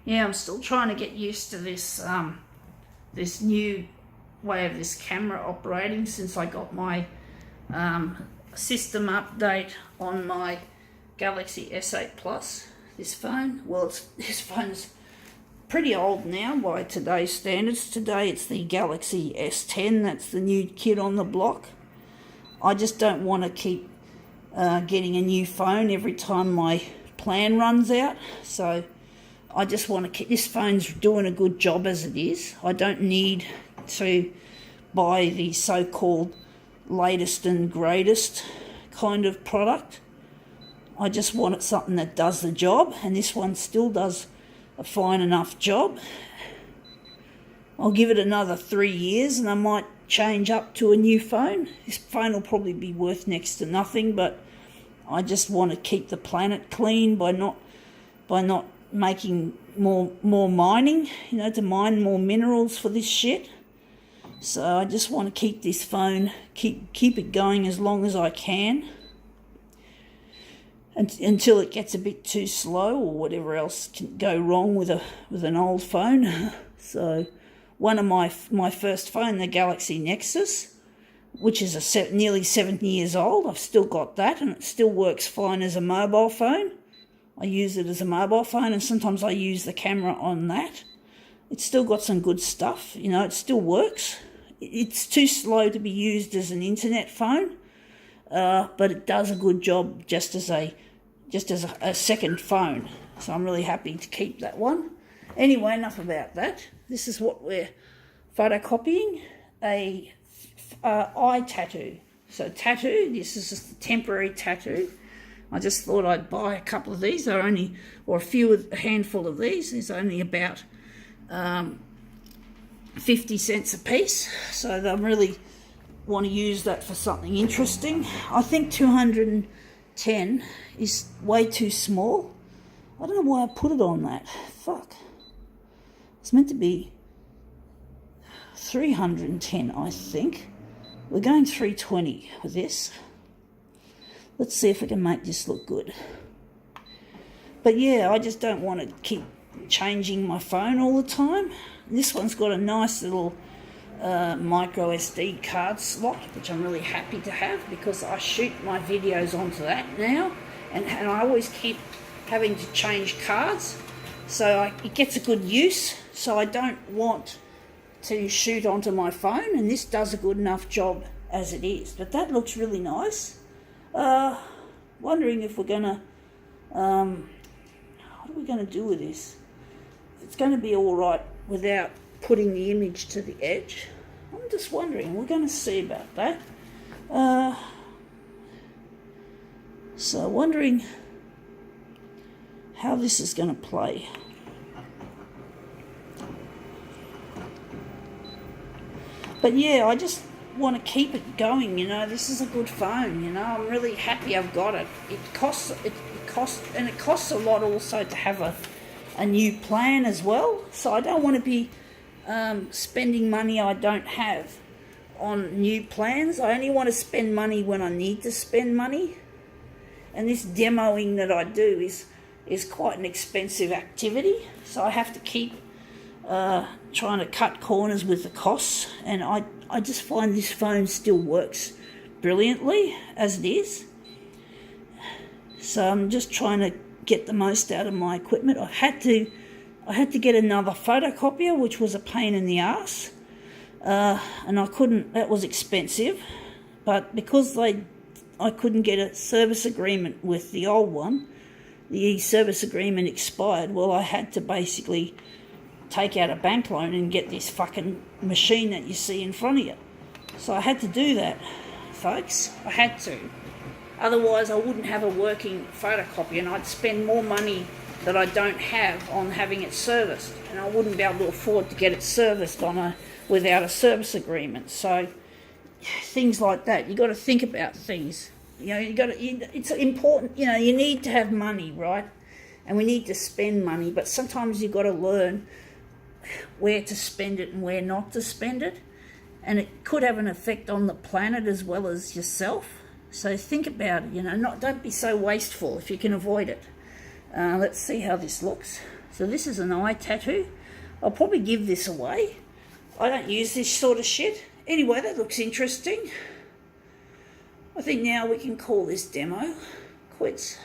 Yeah, I'm still trying to get used to this this new way of this camera operating since I got my system update on my Galaxy S8 Plus. This phone, well, this phone's pretty old now by today's standards. Today it's the Galaxy S10. That's the new kid on the block. I just don't want to keep getting a new phone every time my plan runs out. So I just want to keep, this phone's doing a good job as it is. I don't need to buy the so-called latest and greatest kind of product. I just wanted something that does the job, and this one still does a fine enough job. I'll give it another 3 years and I might change up to a new phone. This phone will probably be worth next to nothing, but I just want to keep the planet clean by not making more mining, to mine more minerals for this shit. So I just want to keep this phone, keep it going as long as I can, until it gets a bit too slow or whatever else can go wrong with an old phone. So one of my first phone, the Galaxy Nexus, which is nearly 7 years old, I've still got that, and it still works fine as a mobile phone. I use it as a mobile phone, and sometimes I use the camera on that. It's still got some good stuff, it still works. It's too slow to be used as an internet phone, but it does a good job just as a second phone. So I'm really happy to keep that one. Anyway, enough about that. This is what we're photocopying, a eye tattoo. So tattoo, this is just a temporary tattoo. I just thought I'd buy a couple of these. They're only, or a handful of these. There's only about 50 cents a piece. So I really want to use that for something interesting. I think 210 is way too small. I don't know why I put it on that. Fuck. It's meant to be 310, I think. We're going 320 with this. Let's see if we can make this look good. But yeah, I just don't want to keep changing my phone all the time. This one's got a nice little micro SD card slot, which I'm really happy to have because I shoot my videos onto that now, and I always keep having to change cards, so it gets a good use. So I don't want to shoot onto my phone, and this does a good enough job as it is. But that looks really nice. Wondering if we're gonna what are we gonna do with this? If it's gonna be all right without putting the image to the edge. I'm just wondering. We're going to see about that. So wondering how this is going to play. But yeah, I just want to keep it going. This is a good phone. I'm really happy I've got it. It costs a lot also to have a new plan as well. So I don't want to be spending money I don't have on new plans. I only want to spend money when I need to spend money. And this demoing that I do is quite an expensive activity. So I have to keep trying to cut corners with the costs. And I just find this phone still works brilliantly as it is. So I'm just trying to get the most out of my equipment. I had to get another photocopier, which was a pain in the ass, and I couldn't. That was expensive, but because I couldn't get a service agreement with the old one, the service agreement expired. Well, I had to basically take out a bank loan and get this fucking machine that you see in front of you. So I had to do that, folks. I had to. Otherwise, I wouldn't have a working photocopier, and I'd spend more money that I don't have on having it serviced, and I wouldn't be able to afford to get it serviced without a service agreement. So things like that, you got to think about things. It's important. You need to have money, right? And we need to spend money, but sometimes you've got to learn where to spend it and where not to spend it, and it could have an effect on the planet as well as yourself. So think about it. Don't be so wasteful if you can avoid it. Let's see how this looks. So this is an eye tattoo. I'll probably give this away. I don't use this sort of shit. Anyway, that looks interesting. I think now we can call this demo quits.